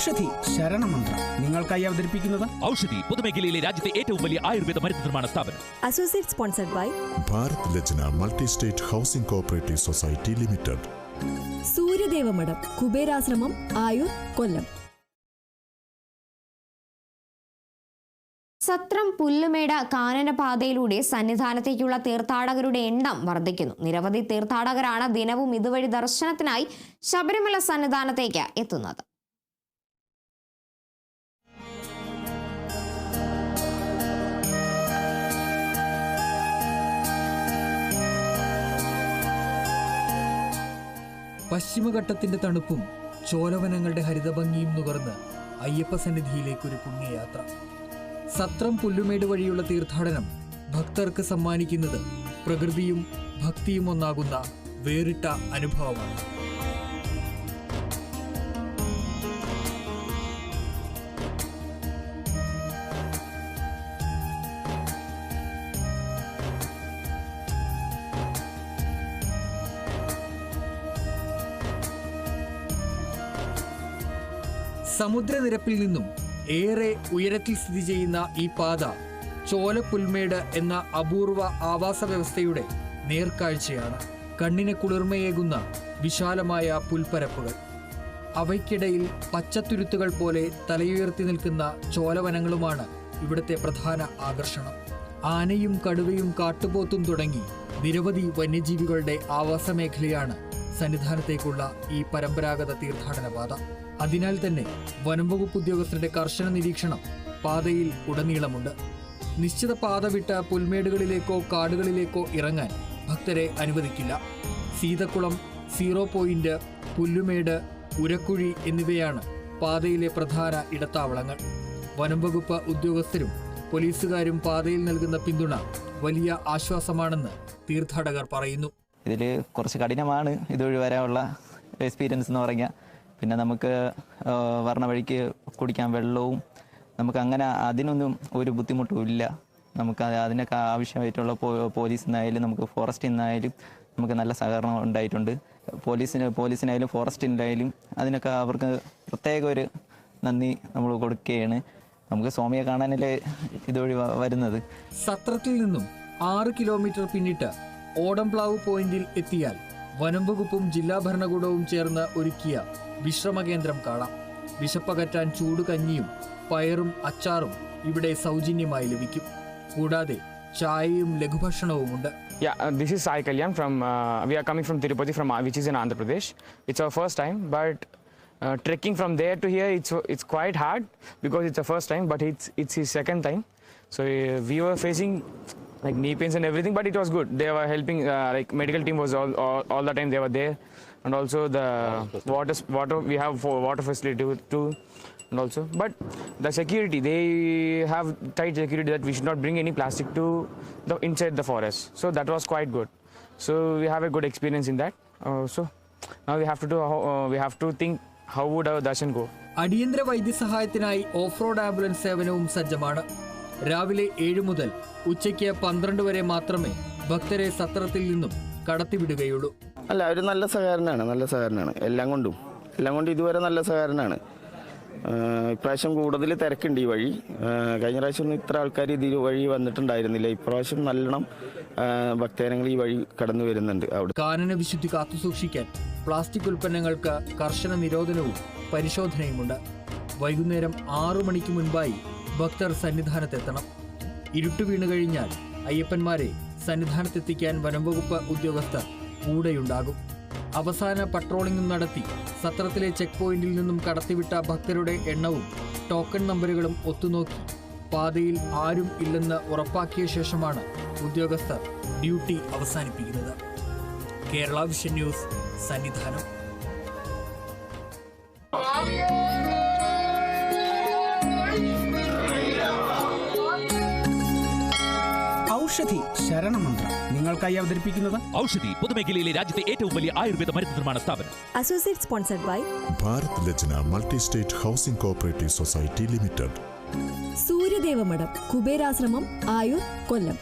ഔഷധി ശരണമന്ത്രം നിങ്ങൾക്കായി അവതരിപ്പിക്കുന്നത് ഔഷധി പൊതുമേഖലയിലെ രാജ്യത്തെ ഏറ്റവും വലിയ ആയുർവേദ മരുന്ന് നിർമ്മാണ സ്ഥാപനം. Associate sponsored by Bharat Lajna multi state housing cooperative society limited. Suryadevamadom Kuberashramam Ayoor Kollam. Sathram Pullumedu കാനനപാതയിലൂടെ സന്നിധാനത്തേക്കുള്ള തീർത്ഥാടകരുടെ എണ്ണം വർദ്ധിക്കുന്നു. നിരവധി തീർത്ഥാടകരാണ് ദിനവും ഇതുവഴി ദർശനത്തിനായി ശബരിമല സന്നിധാനത്തേക്ക് എത്തുന്നത്. പശ്ചിമഘട്ടത്തിന്റെ തണുപ്പും ചോലവനങ്ങളുടെ ഹരിതഭംഗിയും നുകർന്ന് അയ്യപ്പ സന്നിധിയിലേക്കൊരു പുണ്യയാത്ര. സത്രം പുല്ലുമേട് വഴിയുള്ള തീർത്ഥാടനം ഭക്തർക്ക് സമ്മാനിക്കുന്നത് പ്രകൃതിയും ഭക്തിയും ഒന്നാകുന്ന വേറിട്ട അനുഭവമാണ്. സമുദ്രനിരപ്പിൽ നിന്നും ഏറെ ഉയരത്തിൽ സ്ഥിതി ചെയ്യുന്ന ഈ പാത ചോലപ്പുൽമേട് എന്ന അപൂർവ ആവാസ വ്യവസ്ഥയുടെ നേർക്കാഴ്ചയാണ്. കണ്ണിന് കുളിർമയേകുന്ന വിശാലമായ പുൽപ്പരപ്പുകൾ, അവയ്ക്കിടയിൽ പച്ചത്തുരുത്തുകൾ പോലെ തലയുയർത്തി നിൽക്കുന്ന ചോലവനങ്ങളുമാണ് ഇവിടുത്തെ പ്രധാന ആകർഷണം. ആനയും കടുവയും കാട്ടുപോത്തും തുടങ്ങി നിരവധി വന്യജീവികളുടെ ആവാസ മേഖലയാണ് സന്നിധാനത്തേക്കുള്ള ഈ പരമ്പരാഗത തീർത്ഥാടന പാത. അതിനാൽ തന്നെ വനംവകുപ്പ് ഉദ്യോഗസ്ഥരുടെ കർശന നിരീക്ഷണം പാതയിൽ ഉടനീളമുണ്ട്. നിശ്ചിത പാത വിട്ട പുൽമേടുകളിലേക്കോ കാടുകളിലേക്കോ ഇറങ്ങാൻ ഭക്തരെ അനുവദിക്കില്ല. സീതക്കുളം, 0 പോയിന്റ്, പുല്ലുമേട്, ഉരക്കുഴി എന്നിവയാണ് പാതയിലെ പ്രധാന ഇടത്താവളങ്ങൾ. വനംവകുപ്പ് ഉദ്യോഗസ്ഥരും പോലീസുകാരും പാതയിൽ നൽകുന്ന പിന്തുണ വലിയ ആശ്വാസമാണെന്ന് തീർത്ഥാടകർ പറയുന്നു. ഇതിൽ കുറച്ച് കഠിനമാണ് ഇതുവഴി വരാനുള്ള എക്സ്പീരിയൻസ് എന്ന് പറഞ്ഞാൽ. പിന്നെ നമുക്ക് വരണ വഴിക്ക് കുടിക്കാൻ വെള്ളവും നമുക്ക് അങ്ങനെ അതിനൊന്നും ഒരു ബുദ്ധിമുട്ടും ഇല്ല. നമുക്ക് അതിനൊക്കെ ആവശ്യമായിട്ടുള്ള പോലീസിൽ നിന്നായാലും നമുക്ക് ഫോറസ്റ്റിൽ നിന്നായാലും നമുക്ക് നല്ല സഹകരണം ഉണ്ടായിട്ടുണ്ട്. പോലീസിനായാലും ഫോറസ്റ്റിനായാലും അതിനൊക്കെ അവർക്ക് പ്രത്യേക ഒരു നന്ദി നമ്മൾ കൊടുക്കുകയാണ്. നമുക്ക് സ്വാമിയെ കാണാനല്ലേ ഇതുവഴി വരുന്നത്. സത്രത്തിൽ നിന്നും 6 കിലോമീറ്റർ പിന്നിട്ട് ഓടംപ്ലാവ് പോയിന്റിൽ എത്തിയാൽ വനംവകുപ്പും ജില്ലാ ഭരണകൂടവും ചേർന്ന് ഒരുക്കിയ വിശ്രമകേന്ദ്രം കാണാം. വിശപ്പകറ്റാൻ ചൂടുകഞ്ഞിയും പയറും അച്ചാറും ഇവിടെ സൗജന്യമായി ലഭിക്കും. കൂടാതെ ചായയും ലഘുഭക്ഷണവുമുണ്ട്. This is Sai Kalyan from we are coming from Tirupati which is in Andhra Pradesh. It's our first time, but trekking from there to here it's quite hard because it's our first time, but it's his second time. So we were facing like knee pains and everything, but it was good. They were helping, like medical team was all the time they were there, and also the water we have for water facility too, and also but the security, they have tight security that we should not bring any plastic to the inside the forest. So that was quite good. So we have a good experience in that. So now we have to think how would our darshan go. അടിയന്തര വൈദ്യസഹായത്തിനായി off road ambulance സേവനവും സജ്ജമാണ്. രാവിലെ 7 മുതൽ ഉച്ചയ്ക്ക് 12 വരെ മാത്രമേ ഭക്തരെ സത്രത്തിൽ നിന്നും കടത്തിവിടുകയുള്ളൂ. അല്ല, ഒരു നല്ല സഹകരണമാണ് എല്ലാം കൊണ്ടും ഇതുവരെ നല്ല സഹകരണമാണ്. ഇപ്രാവശ്യം കൂടുതൽ തിരക്കുണ്ട് ഈ വഴി. കഴിഞ്ഞ പ്രാവശ്യം ഒന്നും ഇത്ര ആൾക്കാർ ഇത് വഴി വന്നിട്ടുണ്ടായിരുന്നില്ല. ഇപ്രാവശ്യം നല്ലോണം ഭക്തജനങ്ങൾ ഈ വഴി കടന്നു വരുന്നുണ്ട്. അവിടെ കാനന വിശുദ്ധി കാത്തുസൂക്ഷിക്കാൻ പ്ലാസ്റ്റിക് ഉൽപ്പന്നങ്ങൾക്ക് കർശന നിരോധനവും പരിശോധനയുമുണ്ട്. വൈകുന്നേരം 6 മണിക്ക് മുൻപായി ഭക്തർ സന്നിധാനത്തെത്തണം. ഇരുട്ട് വീണു കഴിഞ്ഞാൽ അയ്യപ്പന്മാരെ സന്നിധാനത്തെത്തിക്കാൻ വനംവകുപ്പ് ഉദ്യോഗസ്ഥർ കൂടെയുണ്ടാകും. അവസാന പട്രോളിംഗും നടത്തി സത്രത്തിലെ ചെക്ക് പോയിന്റിൽ നിന്നും കടത്തിവിട്ട ഭക്തരുടെ എണ്ണവും ടോക്കൺ നമ്പറുകളും ഒത്തുനോക്കി പാതയിൽ ആരും ഇല്ലെന്ന് ഉറപ്പാക്കിയ ശേഷമാണ് ഉദ്യോഗസ്ഥർ ഡ്യൂട്ടി അവസാനിപ്പിക്കുന്നത്. Kerala vision news, Sannidhanam. ഔഷധി ശരണമന്ത്രം നിങ്ങൾക്കായി അവതരിപ്പിക്കുന്നത് ഔഷധി പൊതുമേഖലയിലെ രാജ്യത്തെ ഏറ്റവും വലിയ ആയുർവേദ മരുന്ന് നിർമ്മാണ സ്ഥാപനം. Associate sponsored by Bharat Lajna multi state housing cooperative society limited. Suryadevamadom Kuberashramam Ayoor Kollam.